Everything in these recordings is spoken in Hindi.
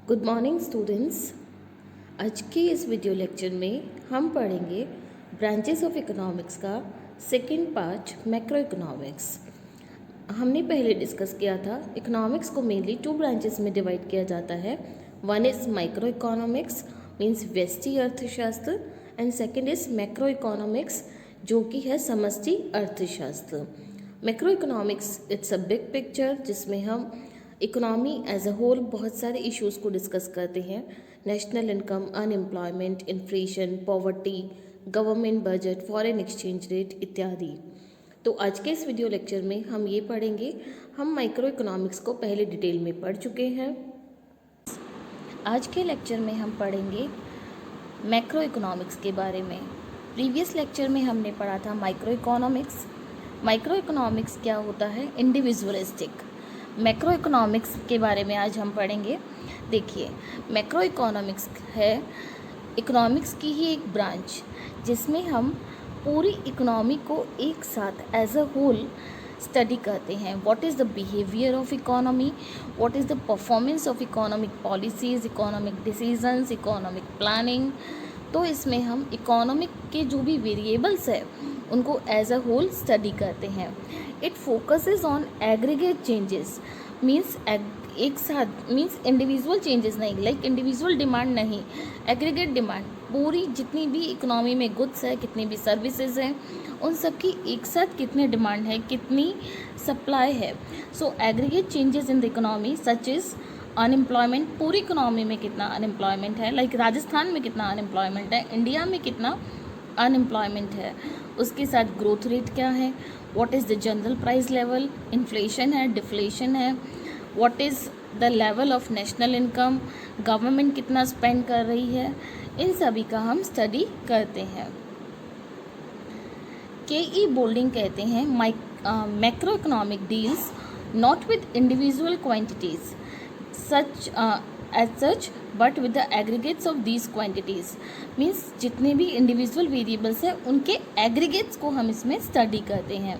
Good morning students. आज के इस वीडियो लेक्चर में हम पढ़ेंगे ब्रांचेस ऑफ इकोनॉमिक्स का सेकंड पार्ट मैक्रो इकोनॉमिक्स। हमने पहले डिस्कस किया था इकोनॉमिक्स को मेनली टू ब्रांचेस में डिवाइड किया जाता है। One is micro economics means व्यष्टि अर्थशास्त्र and second is macro economics जो कि है समष्टि अर्थशास्त्र। Macro economics it's a big picture जिसमें हम इकोनॉमी एज अ होल बहुत सारे इश्यूज़ को डिस्कस करते हैं। National income, unemployment, inflation, poverty, government budget, foreign exchange rate इत्यादि। तो आज के इस वीडियो लेक्चर में हम ये पढ़ेंगे। हम माइक्रो इकोनॉमिक्स को पहले डिटेल में पढ़ चुके हैं। आज के लेक्चर में हम पढ़ेंगे मैक्रो इकोनॉमिक्स के बारे में। प्रीवियस लेक्चर में हमने पढ़ा था माइक्रो इकोनॉमिक्स। माइक्रो इकोनॉमिक्स क्या होता है? इंडिविजुअलिस्टिक। मैक्रो इकोनॉमिक्स के बारे में आज हम पढ़ेंगे। देखिए, मैक्रो इकोनॉमिक्स है इकोनॉमिक्स की ही एक ब्रांच जिसमें हम पूरी इकोनॉमी को एक साथ एज अ होल स्टडी करते हैं। What is the behaviour of economy, what is the performance of economic policies, economic decisions, economic planning. तो इसमें हम इकोनॉमिक के जो भी वेरिएबल्स है उनको एज अ होल स्टडी करते हैं। It focuses on aggregate changes means एक साथ मीन्स इंडिविजुअल चेंजेस नहीं, लाइक इंडिविजुअल डिमांड नहीं, एग्रीगेट डिमांड। पूरी जितनी भी इकोनॉमी में गुड्स है, कितनी भी सर्विसेज हैं, उन सब की एक साथ कितने डिमांड है, कितनी सप्लाई है। So aggregate changes in the economy such is unemployment. पूरी इकोनॉमी में कितना अनएम्प्लॉयमेंट है, लाइक राजस्थान में कितना अनएम्प्लॉयमेंट है, इंडिया में कितना अनएम्प्लॉयमेंट है, उसके साथ ग्रोथ रेट क्या है, what is the general price level, inflation है, डिफ्लेशन है, what is the level of national income, government कितना स्पेंड कर रही है, इन सभी का हम स्टडी करते हैं। के.ई. बोल्डिंग कहते हैं macro economic deals not with individual quantities such as such but with the aggregates of these quantities. Means जितने भी इंडिविजुअल वेरिएबल्स हैं उनके एग्रीगेट्स को हम इसमें स्टडी करते हैं।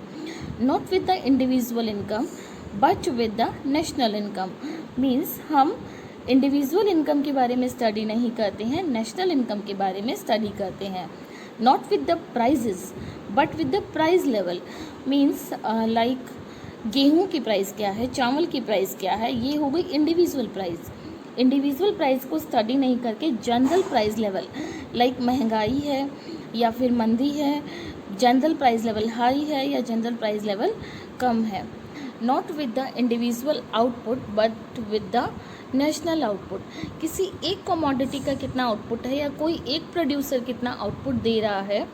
Not with the individual income but with the national income. Means हम इंडिविजुअल इनकम के बारे में स्टडी नहीं करते हैं, नेशनल इनकम के बारे में स्टडी करते हैं। Not with the prices but with the price level. Means like गेहूं की प्राइस क्या है, चावल की प्राइस क्या है, ये हो गई इंडिविजुअल प्राइस। इंडिविजुअल प्राइस को स्टडी नहीं करके जनरल प्राइस लेवल, लाइक महंगाई है या फिर मंदी है, जनरल प्राइस लेवल हाई है या जनरल प्राइस लेवल कम है। Not with the individual output but with the national output. किसी एक कमोडिटी का कितना आउटपुट है या कोई एक प्रोड्यूसर कितना आउटपुट दे रहा है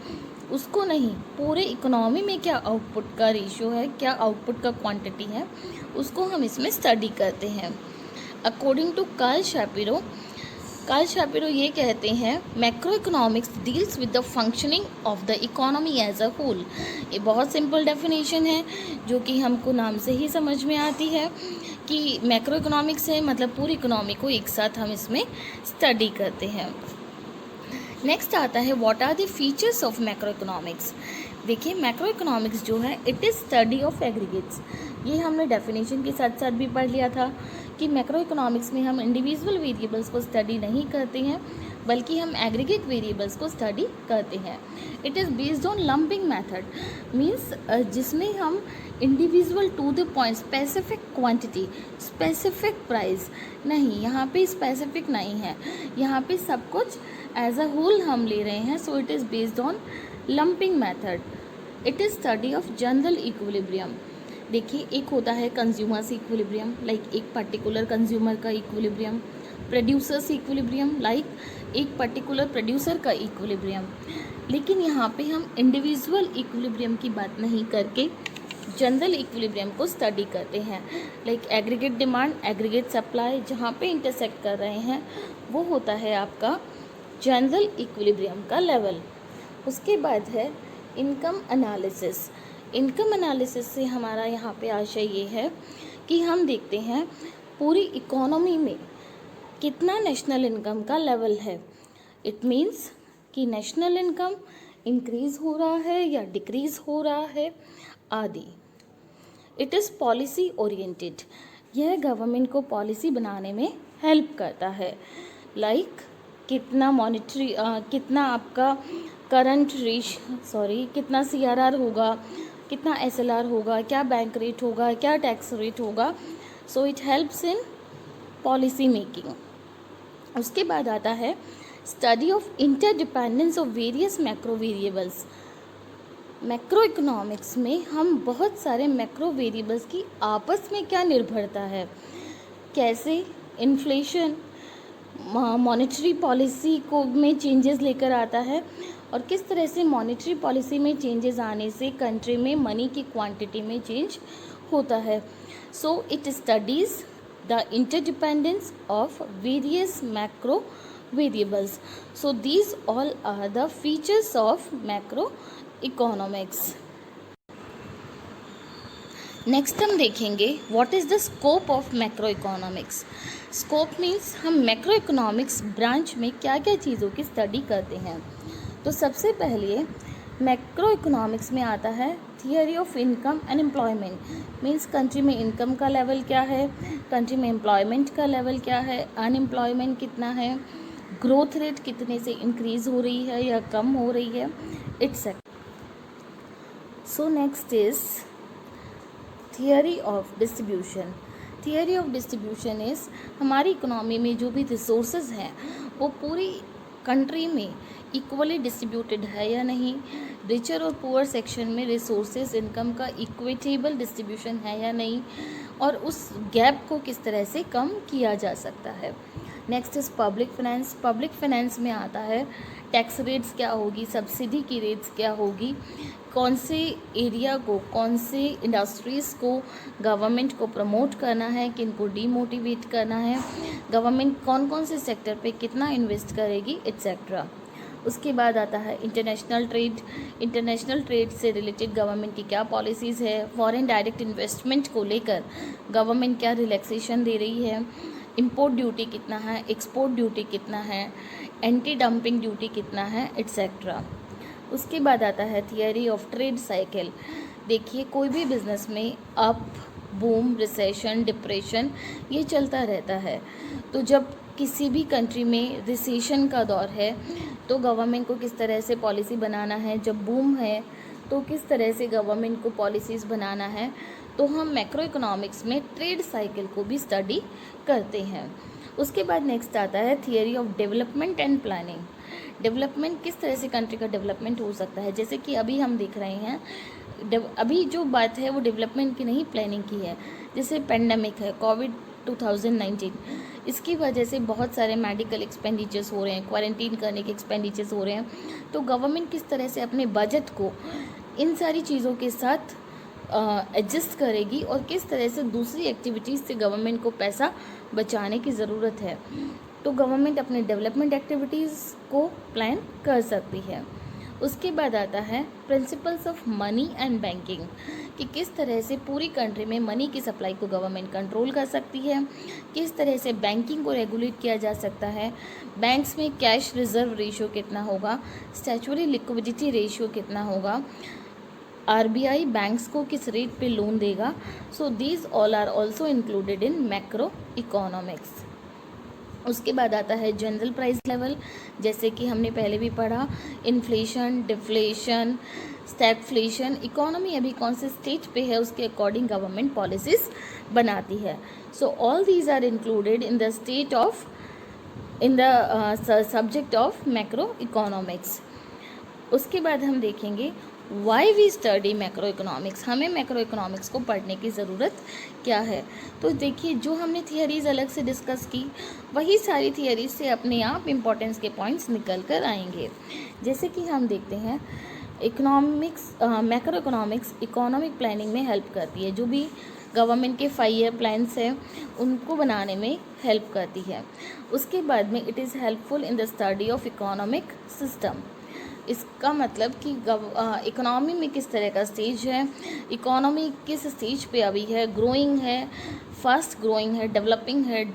उसको नहीं, पूरे इकोनॉमी में क्या आउटपुट का रेशियो है, क्या आउटपुट का क्वांटिटी है, उसको हम इसमें स्टडी करते हैं। अकॉर्डिंग टू कार्ल शापिरो ये कहते हैं macro economics deals with the functioning of the economy as a whole. ये बहुत सिंपल डेफिनेशन है जो कि हमको नाम से ही समझ में आती है कि मैक्रो इकोनॉमिक्स है मतलब पूरी इकोनॉमी को एक साथ हम इसमें स्टडी करते हैं। नेक्स्ट आता है what are the features of macro economics. देखिए, मैक्रो इकोनॉमिक्स जो है it is study of aggregates. ये हमने डेफिनेशन के साथ साथ भी पढ़ लिया था कि मैक्रो इकोनॉमिक्स में हम इंडिविजुअल वेरिएबल्स को स्टडी नहीं करते हैं बल्कि हम एग्रीगेट वेरिएबल्स को स्टडी करते हैं। It is based on lumping method means जिसमें हम individual to the point specific quantity specific price नहीं, यहाँ पे स्पेसिफिक नहीं है, यहाँ पे सब कुछ एज अ होल हम ले रहे हैं। So it is based on lumping method. It is study of general equilibrium. देखिए, एक होता है कंज्यूमर्स इक्विलिब्रियम, लाइक एक पर्टिकुलर कंज्यूमर का इक्विलिब्रियम, प्रोड्यूसर्स इक्विलिब्रियम, लाइक एक पर्टिकुलर प्रोड्यूसर का इक्विलिब्रियम। लेकिन यहाँ पे हम इंडिविजुअल इक्विलिब्रियम की बात नहीं करके जनरल इक्विलिब्रियम को स्टडी करते हैं, like aggregate demand, aggregate supply, जहाँ पे इंटरसेक्ट कर रहे हैं वो होता है आपका जनरल इक्विलिब्रियम का लेवल। उसके बाद है इनकम एनालिसिस। इनकम एनालिसिस से हमारा यहाँ पे आशय ये है कि हम देखते हैं पूरी इकोनॉमी में कितना नेशनल इनकम का लेवल है। इट मीन्स कि नेशनल इनकम इंक्रीज़ हो रहा है या डिक्रीज़ हो रहा है आदि। It is policy oriented. यह गवर्नमेंट को पॉलिसी बनाने में हेल्प करता है। लाइक कितना आपका कितना CRR होगा, कितना SLR होगा, क्या बैंक रेट होगा, क्या टैक्स रेट होगा। So it helps in policy making. उसके बाद आता है study of interdependence of various macro variables. Macro economics में हम बहुत सारे मैक्रो वेरिएबल्स की आपस में क्या निर्भरता है, कैसे इन्फ्लेशन मॉनेटरी पॉलिसी को में चेंजेस लेकर आता है, और किस तरह से मॉनेटरी पॉलिसी में चेंजेस आने से कंट्री में मनी की क्वांटिटी में चेंज होता है। So it studies the interdependence of various macro variables. So these all are the features of macroeconomics. Next हम देखेंगे what is the scope of macro economics. Scope means हम मैक्रो इकोनॉमिक्स ब्रांच में क्या क्या चीज़ों की स्टडी करते हैं। तो सबसे पहले मैक्रो इकोनॉमिक्स में आता है theory of income and employment. Means country में इनकम का लेवल क्या है, कंट्री में एम्प्लॉयमेंट का लेवल क्या है, अनएम्प्लॉयमेंट कितना है, ग्रोथ रेट कितने से इंक्रीज़ हो रही है या कम हो रही है, etcetera. So next is theory of distribution. Theory of distribution is हमारी इकोनॉमी में जो भी रिसोर्सेज हैं वो पूरी कंट्री में इक्वली डिस्ट्रीब्यूटेड है या नहीं, रिचर और पुअर सेक्शन में रिसोर्सेज इनकम का इक्विटेबल डिस्ट्रीब्यूशन है या नहीं, और उस गैप को किस तरह से कम किया जा सकता है। Next is public finance. Public finance में आता है टैक्स रेट्स क्या होगी, सब्सिडी की रेट्स क्या होगी, कौन से एरिया को, कौन से इंडस्ट्रीज़ को गवर्नमेंट को प्रमोट करना है, किन को डीमोटिवेट करना है, गवर्नमेंट कौन कौन से सेक्टर पे कितना इन्वेस्ट करेगी, एट्सेट्रा। उसके बाद आता है इंटरनेशनल ट्रेड। इंटरनेशनल ट्रेड से रिलेटेड गवर्नमेंट की क्या पॉलिसीज़ है, फॉरेन डायरेक्ट इन्वेस्टमेंट को लेकर गवर्नमेंट क्या रिलैक्सेशन दे रही है, इंपोर्ट ड्यूटी कितना है, एक्सपोर्ट ड्यूटी कितना है, एंटी डंपिंग ड्यूटी कितना है, एट्सेट्रा। उसके बाद आता है थियरी ऑफ ट्रेड साइकिल। देखिए कोई भी बिज़नेस में अप बूम, रिसेशन, डिप्रेशन ये चलता रहता है। तो जब किसी भी कंट्री में रिसेशन का दौर है तो गवर्नमेंट को किस तरह से पॉलिसी बनाना है, जब बूम है तो किस तरह से गवर्नमेंट को पॉलिसीज़ बनाना है। तो हम मैक्रो इकोनॉमिक्स में ट्रेड साइकिल को भी स्टडी करते हैं। उसके बाद नेक्स्ट आता है theory of development and planning. Development किस तरह से कंट्री का डेवलपमेंट हो सकता है, जैसे कि अभी हम देख रहे हैं अभी जो बात है वो डेवलपमेंट की नहीं प्लानिंग की है। जैसे पेंडेमिक है कोविड 2019, इसकी वजह से बहुत सारे मेडिकल एक्सपेंडिचर्स हो रहे हैं, क्वारंटीन करने के एक्सपेंडिचर्स हो रहे हैं। तो गवर्नमेंट किस तरह से अपने बजट को इन सारी चीज़ों के साथ एडजस्ट करेगी और किस तरह से दूसरी एक्टिविटीज़ से गवर्नमेंट को पैसा बचाने की ज़रूरत है, तो गवर्नमेंट अपने डेवलपमेंट एक्टिविटीज़ को प्लान कर सकती है। उसके बाद आता है principles of money and banking, कि किस तरह से पूरी कंट्री में मनी की सप्लाई को गवर्नमेंट कंट्रोल कर सकती है, किस तरह से बैंकिंग को रेगुलेट किया जा सकता है, बैंक्स में कैश रिजर्व रेशियो कितना होगा, स्टैचुटरी लिक्विडिटी रेशियो कितना होगा, RBI बैंक्स को किस रेट पे लोन देगा। So these all are also included in macro economics. उसके बाद आता है जनरल प्राइस लेवल, जैसे कि हमने पहले भी पढ़ा, इन्फ्लेशन, डिफ्लेशन, स्टैगफ्लेशन। इकोनॉमी अभी कौन से स्टेज पे है उसके अकॉर्डिंग गवर्नमेंट पॉलिसीज़ बनाती है। So all these are included in the subject of macro economics. उसके बाद हम देखेंगे why we study macro economics, हमें मैक्रो इकोनॉमिक्स को पढ़ने की ज़रूरत क्या है। तो देखिए जो हमने थियरीज़ अलग से डिस्कस की, वही सारी थियरीज से अपने आप इम्पोर्टेंस के पॉइंट्स निकल कर आएंगे। जैसे कि हम देखते हैं मैक्रो इकोनॉमिक्स इकोनॉमिक प्लानिंग में हेल्प करती है। जो भी गवर्नमेंट के 5 ईयर प्लान्स हैं उनको बनाने में हेल्प करती है। उसके बाद में it is helpful in the study of economic system. इसका मतलब कि इकोनॉमी में किस तरह का स्टेज है, इकोनॉमी किस स्टेज पे अभी है, ग्रोइंग है, फास्ट ग्रोइंग है, डेवलपिंग है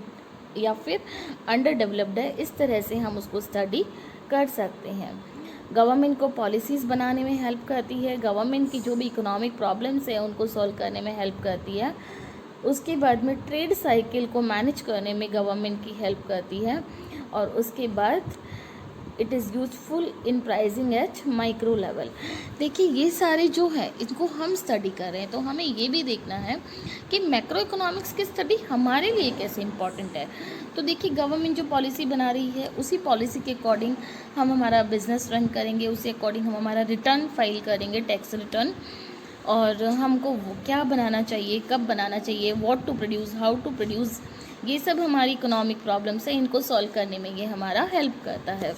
या फिर अंडर डेवलप्ड है, इस तरह से हम उसको स्टडी कर सकते हैं। गवर्नमेंट को पॉलिसीज़ बनाने में हेल्प करती है, गवर्नमेंट की जो भी इकोनॉमिक प्रॉब्लम्स है उनको सॉल्व करने में हेल्प करती है। उसके बाद में ट्रेड साइकिल को मैनेज करने में गवर्नमेंट की हेल्प करती है, और उसके बाद it is useful in pricing eight micro level. देखिए ये सारे जो है इनको हम स्टडी कर रहे हैं, तो हमें ये भी देखना है कि मैक्रो इकोनॉमिक्स की स्टडी हमारे लिए कैसे इंपॉर्टेंट है। तो देखिए गवर्नमेंट जो पॉलिसी बना रही है उसी पॉलिसी के अकॉर्डिंग हम हमारा बिजनेस रन करेंगे, उसी अकॉर्डिंग हम हमारा रिटर्न फाइल करेंगे, टैक्स रिटर्न, और हमको वो क्या बनाना चाहिए, कब बनाना चाहिए, what to produce, how to produce, ये सब हमारी इकोनॉमिक प्रॉब्लम्स है, इनको सॉल्व करने में ये हमारा हेल्प करता है।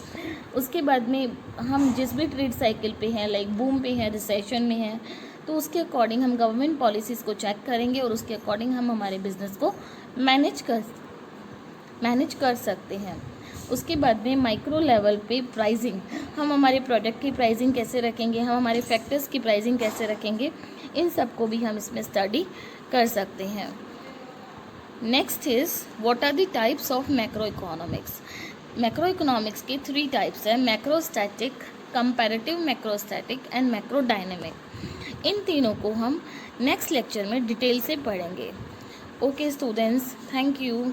उसके बाद में हम जिस भी ट्रेड साइकिल पे हैं, लाइक बूम पे हैं, रिसेशन में हैं, तो उसके अकॉर्डिंग हम गवर्नमेंट पॉलिसीज़ को चेक करेंगे और उसके अकॉर्डिंग हम हमारे बिजनेस को मैनेज कर सकते हैं। उसके बाद में माइक्रो लेवल पे प्राइसिंग, हम हमारे प्रोडक्ट की प्राइसिंग कैसे रखेंगे, हम हमारे फैक्टर्स की प्राइसिंग कैसे रखेंगे, इन सब को भी हम इसमें स्टडी कर सकते हैं। Next is what are the types of macro economics. Macro economics के 3 टाइप्स हैं, macrostatic, comparative macrostatic and macro dynamic. इन तीनों को हम नेक्स्ट लेक्चर में डिटेल से पढ़ेंगे। Okay students, thank you.